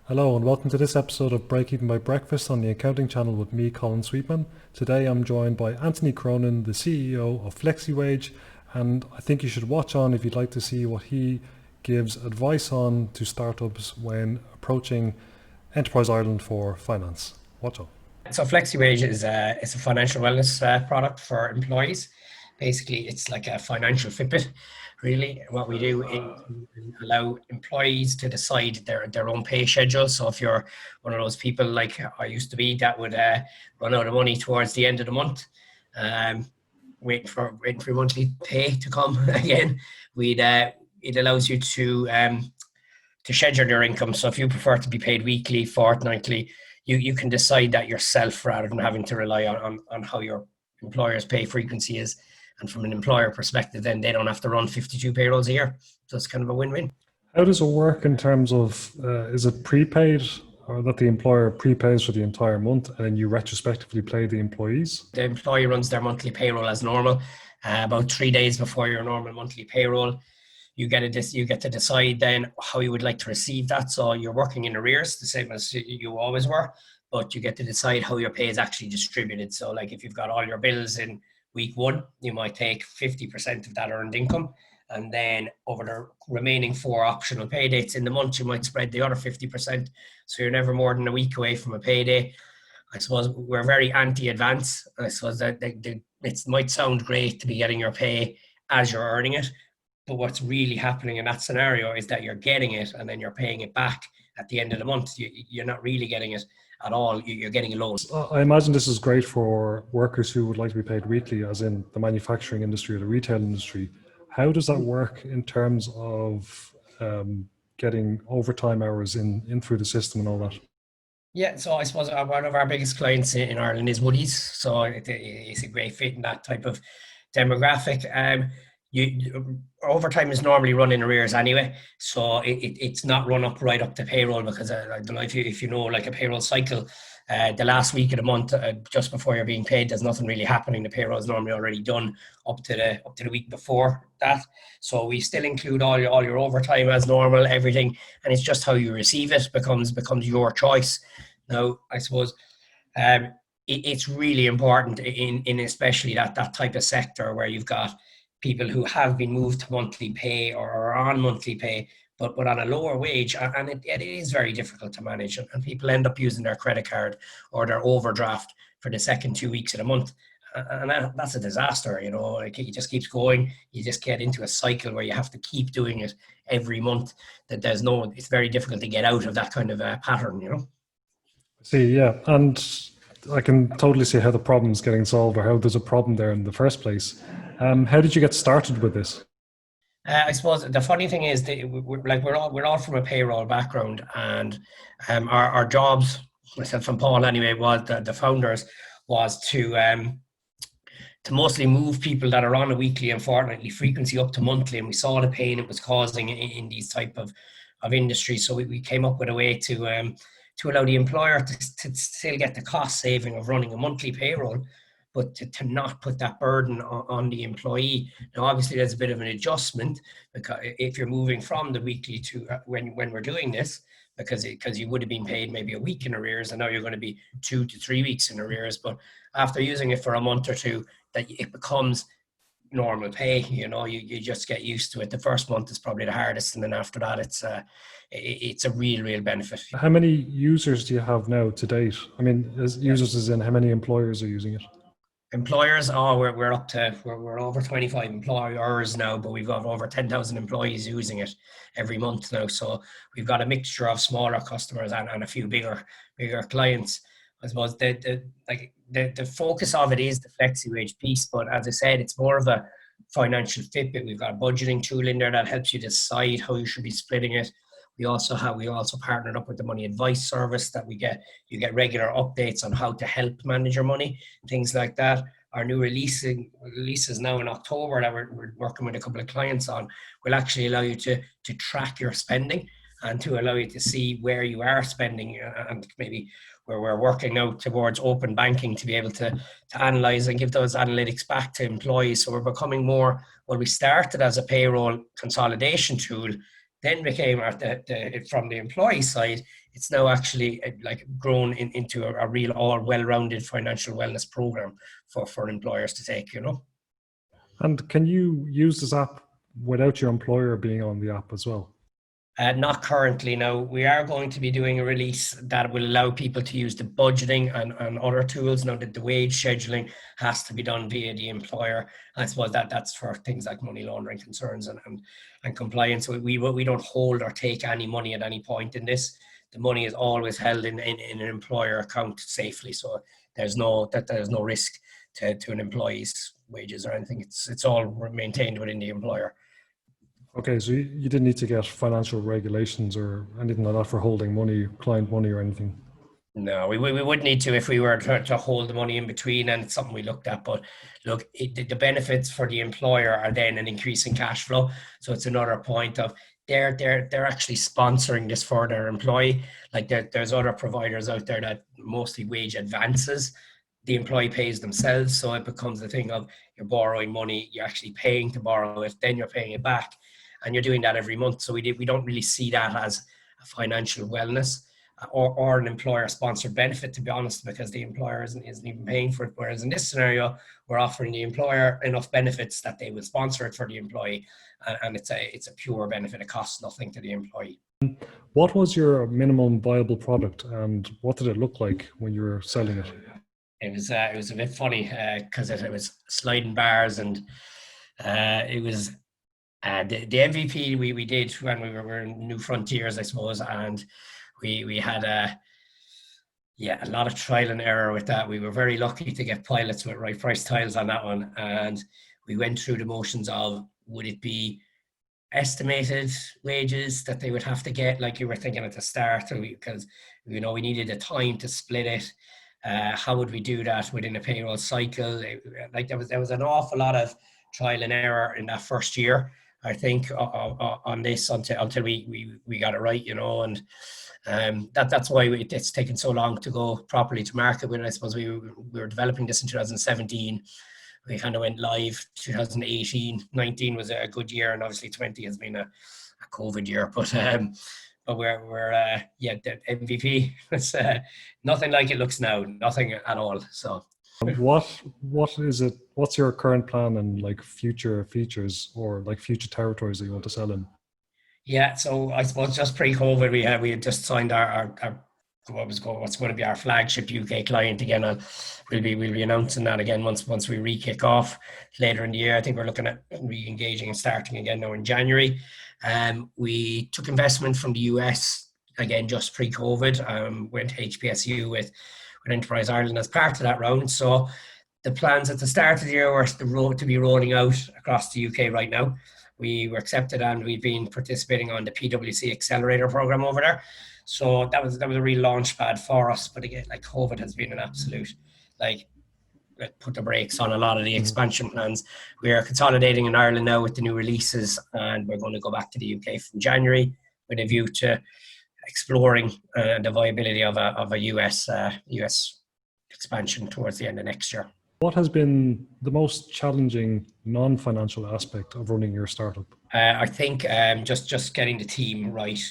Hello and welcome to this episode of Break Even by Breakfast on the accounting channel with me, Colin Sweetman. Today I'm joined by Anthony Cronin, the CEO of Flexiwage, and I think you should watch on if you'd like to see what he gives advice on to startups when approaching Enterprise Ireland for finance. Watch on. So Flexiwage is it's a financial wellness product for employees. Basically, it's like a financial Fitbit. Really, what we do is we allow employees to decide their own pay schedule. So if you're one of those people like I used to be that would run out of money towards the end of the month, um, waiting for monthly pay to come again, we'd it allows you to schedule your income. So if you prefer to be paid weekly, fortnightly, you can decide that yourself rather than having to rely on how your employer's pay frequency is. And from an employer perspective, then they don't have to run 52 payrolls a year. So it's kind of a win-win. How does it work in terms of, is it prepaid or that the employer prepays for the entire month and then you retrospectively pay the employees? The employee runs their monthly payroll as normal. About 3 days before your normal monthly payroll, you get to decide then how you would like to receive that. So you're working in arrears, the same as you always were, but you get to decide how your pay is actually distributed. So like if you've got all your bills in week one, you might take 50% of that earned income. And then over the remaining 4 optional pay dates in the month, you might spread the other 50%. So you're never more than a week away from a payday. I suppose we're very anti-advance. I suppose that it might sound great to be getting your pay as you're earning it, but what's really happening in that scenario is that you're getting it and then you're paying it back at the end of the month. You're not really getting it at all. You're getting a loan. I imagine this is great for workers who would like to be paid weekly, as in the manufacturing industry or the retail industry. How does that work in terms of getting overtime hours in through the system and all that? Yeah, so I suppose one of our biggest clients in Ireland is Woodies. So it's a great fit in that type of demographic. Overtime is normally run in arrears anyway, so it's not run up right up to payroll because I don't know if you know like a payroll cycle. The last week of the month, just before you're being paid, there's nothing really happening. The payroll is normally already done up to the week before that. So we still include all your overtime as normal, everything, and it's just how you receive it becomes your choice. Now, I suppose it's really important in especially that type of sector where you've got people who have been moved to monthly pay or are on monthly pay, but on a lower wage, and it is very difficult to manage, and people end up using their credit card or their overdraft for the second 2 weeks of the month, and that's a disaster. Like it just keeps going. You just get into a cycle where you have to keep doing it every month. It's very difficult to get out of that kind of a pattern. See, yeah, and I can totally see how the problem's getting solved or how there's a problem there in the first place. How did you get started with this? I suppose the funny thing is that we're all from a payroll background, and our jobs, myself and Paul anyway, was the founders, was to mostly move people that are on a weekly and fortnightly frequency up to monthly, and we saw the pain it was causing in these type of industries. So we came up with a way to allow the employer to still get the cost saving of running a monthly payroll, but to not put that burden on the employee. Now, obviously, there's a bit of an adjustment because if you're moving from the weekly to when we're doing this, because you would have been paid maybe a week in arrears, and now you're going to be 2 to 3 weeks in arrears. But after using it for a month or two, that it becomes normal pay. You just get used to it. The first month is probably the hardest, and then after that, it's a real benefit. How many users do you have now to date? I mean, as users as in how many employers are using it? Employers, we're over 25 employers now, but we've got over 10,000 employees using it every month now. So we've got a mixture of smaller customers and a few bigger clients. I suppose the focus of it is the FlexiWage piece, but as I said, it's more of a financial Fitbit. We've got a budgeting tool in there that helps you decide how you should be splitting it. We also partnered up with the money advice service that you get regular updates on how to help manage your money, things like that. Our new releases now in October that we're working with a couple of clients on will actually allow you to track your spending and to allow you to see where you are spending, and maybe where we're working now towards open banking to be able to analyze and give those analytics back to employees. So we're becoming more, well, we started as a payroll consolidation tool. then became from the employee side, it's now actually like grown into a real all well-rounded financial wellness program for employers to take, you know. And can you use this app without your employer being on the app as well? Not currently. Now, we are going to be doing a release that will allow people to use the budgeting and other tools. Now that the wage scheduling has to be done via the employer. I suppose that's for things like money laundering concerns and compliance. So we don't hold or take any money at any point in this. The money is always held in an employer account safely. So there's no risk to an employee's wages or anything. It's all maintained within the employer. Okay, so you didn't need to get financial regulations or anything like that for holding money, client money or anything? No, we would need to if we were to hold the money in between, and it's something we looked at. But look, the benefits for the employer are then an increase in cash flow. So it's another point of they're actually sponsoring this for their employee. Like there's other providers out there that mostly wage advances. The employee pays themselves, so it becomes a thing of you're borrowing money, you're actually paying to borrow it, then you're paying it back, and you're doing that every month. So we don't really see that as a financial wellness or an employer-sponsored benefit, to be honest, because the employer isn't even paying for it. Whereas in this scenario, we're offering the employer enough benefits that they will sponsor it for the employee, and it's a pure benefit. It costs nothing to the employee. What was your minimum viable product, and what did it look like when you were selling it? It was a bit funny because it was sliding bars, and it was the MVP we did when we were in New Frontiers, I suppose, and we had a lot of trial and error with that. We were very lucky to get pilots with right price tiles on that one, and we went through the motions of would it be estimated wages that they would have to get, like you were thinking at the start, because we needed the time to split it. How would we do that within a payroll cycle? There was an awful lot of trial and error in that first year, I think, on this until we got it right, and that's why it's taken so long to go properly to market with it. I suppose we were developing this in 2017. We kind of went live 2018. 19 was a good year, and obviously 20 has been a COVID year, but we're the MVP. It's nothing like it looks now, nothing at all. So what is it? What's your current plan and like future features or like future territories that you want to sell in? Yeah, so I suppose just pre-COVID, we had just signed our what's going to be our flagship UK client again. We'll be announcing that again once we re-kick off later in the year. I think we're looking at re-engaging and starting again now in January. We took investment from the US again just pre-COVID. Went to HPSU with Enterprise Ireland as part of that round. So the plans at the start of the year were to be rolling out across the UK right now. We were accepted and we've been participating on the PwC Accelerator program over there. So that was a real launch pad for us. But again, like COVID has been an absolute put the brakes on a lot of the expansion plans. We are consolidating in Ireland now with the new releases, and we're going to go back to the UK from January with a view to exploring the viability of a US expansion towards the end of next year. What has been the most challenging non-financial aspect of running your startup? I think just getting the team right.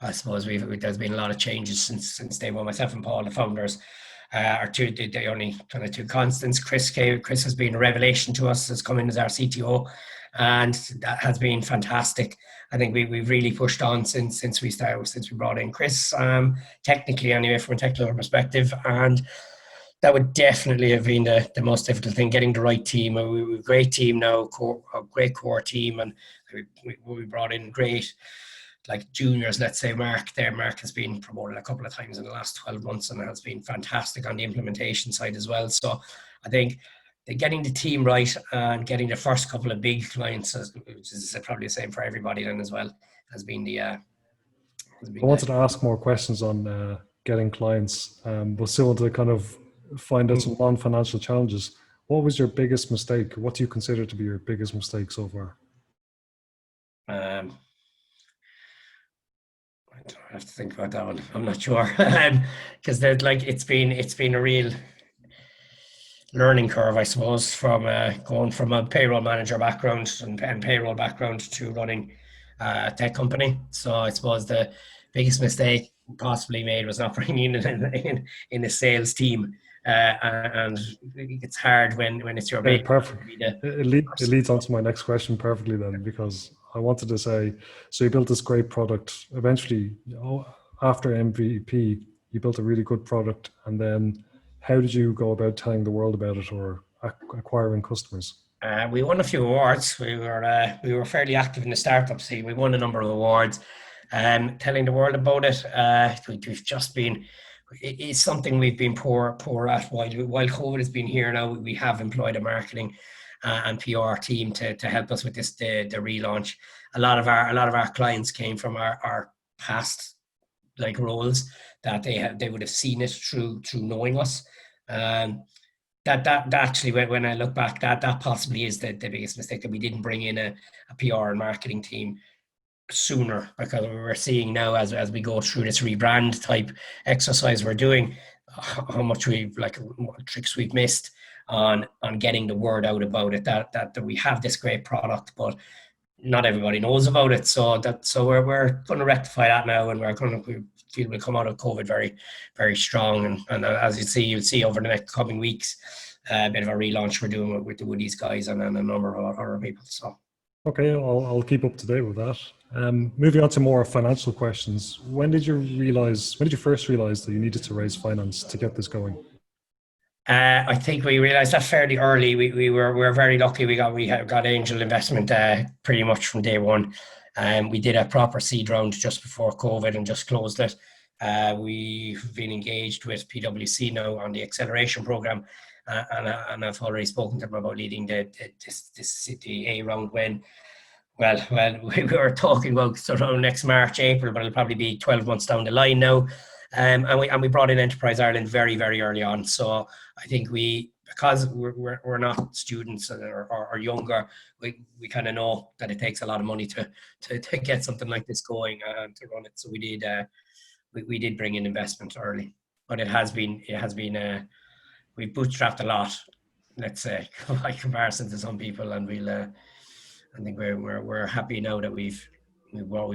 I suppose there's been a lot of changes since day one. Myself and Paul, the founders, are the only kind of two constants. Chris has been a revelation to us. Has come in as our CTO, and that has been fantastic. I think we've really pushed on since we brought in Chris. Technically, anyway, from a technical perspective, and that would definitely have been the most difficult thing, getting the right team. We have a great team now, a great core team, and we brought in great like juniors. Let's say Mark has been promoted a couple of times in the last 12 months and has been fantastic on the implementation side as well. So I think getting the team right and getting the first couple of big clients, which is probably the same for everybody then as well, has been the I wanted to ask more questions on getting clients, but still want to kind of find out some non-financial challenges. What was your biggest mistake? What do you consider to be your biggest mistake so far? I have to think about that one. I'm not sure, because it's been a real learning curve, I suppose, from going from a payroll manager background and payroll background to running tech company. So I suppose the biggest mistake possibly made was not bringing in a sales team. And it's hard when it's your Okay, baby perfect. to be the It person. leads on to my next question perfectly then, because I wanted to say, so you built this great product. Eventually, after MVP, you built a really good product, and then how did you go about telling the world about it or acquiring customers? We won a few awards. We were fairly active in the startup scene. We won a number of awards. Telling the world about it, we've just been. It's something we've been poor at. While COVID has been here now, we have employed a marketing and PR team to help us with this the relaunch. A lot of our clients came from our past like roles that they would have seen it through knowing us. Um, that actually, when I look back, that possibly is the biggest mistake, that we didn't bring in a PR and marketing team sooner, because we're seeing now as we go through this rebrand type exercise we're doing, how much what tricks we've missed on getting the word out about it, that we have this great product, but not everybody knows about it. So we're going to rectify that now, and we feel we'll come out of COVID very, very strong. And as you'll see over the next coming weeks, a bit of a relaunch we're doing with the Woodies guys and a number of other people. So. Okay, I'll keep up to date with that. Moving on to more financial questions. When did you first realize that you needed to raise finance to get this going? I think we realized that fairly early. We were very lucky. We got angel investment pretty much from day one. We did a proper seed round just before COVID and just closed it. We've been engaged with PwC now on the acceleration program, and I've already spoken to them about leading the A round when. Well, we were talking about sort of next March, April, but it'll probably be 12 months down the line now. And we brought in Enterprise Ireland very, very early on. So I think because we're not students or younger, we kind of know that it takes a lot of money to get something like this going and to run it. So we did bring in investment early, but it has been we've bootstrapped a lot, let's say, by comparison to some people, and I think we're happy now that we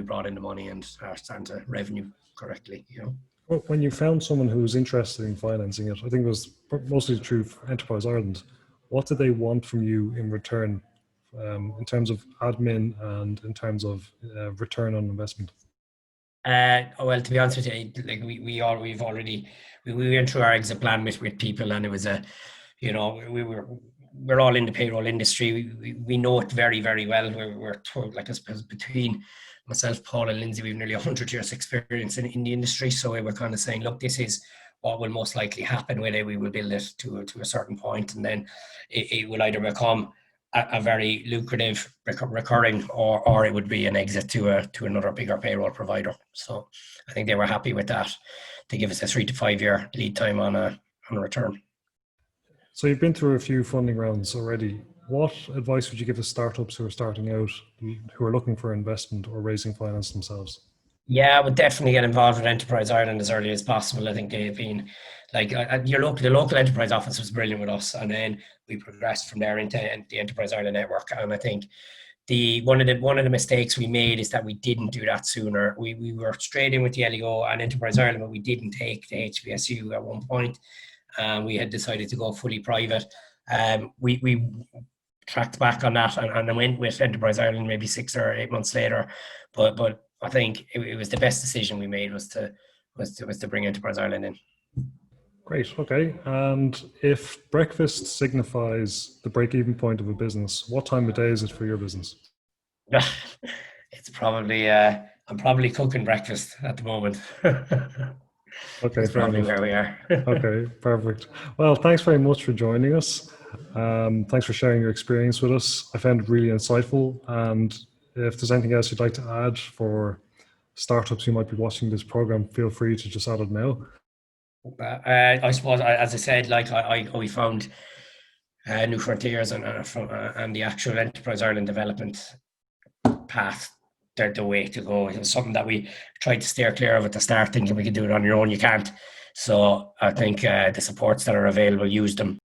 brought in the money and are starting to revenue correctly, Well, when you found someone who was interested in financing it, I think it was mostly true for Enterprise Ireland. What did they want from you in return, in terms of admin and in terms of return on investment? Well, to be honest with you, like we went through our exit plan with people, and it was we're all in the payroll industry. We know it very, very well. We're told, like, I suppose between myself, Paul, and Lindsay, we've nearly 100 years experience in the industry. So we were kind of saying, look, this is what will most likely happen with it. We will build it to a certain point, and then it will either become a very lucrative recurring, or it would be an exit to another bigger payroll provider. So I think they were happy with that, to give us a 3 to 5 year lead time on a return. So you've been through a few funding rounds already. What advice would you give to startups who are starting out, who are looking for investment or raising finance themselves? Yeah, I would definitely get involved with Enterprise Ireland as early as possible. I think they've been like the local enterprise office was brilliant with us, and then we progressed from there into the Enterprise Ireland network. And I think one of the mistakes we made is that we didn't do that sooner. We were straight in with the LEO and Enterprise Ireland, but we didn't take the HBSU at one point. We had decided to go fully private. We tracked back on that and went with Enterprise Ireland maybe 6 or 8 months later. But I think it was the best decision we made was to bring Enterprise Ireland in. Great. Okay. And if breakfast signifies the break-even point of a business, what time of day is it for your business? It's probably I'm probably cooking breakfast at the moment. Okay, that's fair probably enough. where we are. Okay, perfect. Well, thanks very much for joining us. Thanks for sharing your experience with us. I found it really insightful. And if there's anything else you'd like to add for startups who might be watching this program, feel free to just add it now. I suppose, as I said, like we found New Frontiers and the actual Enterprise Ireland development path. They're the way to go. It was something that we tried to steer clear of at the start, thinking we could do it on your own. You can't. So I think the supports that are available, use them.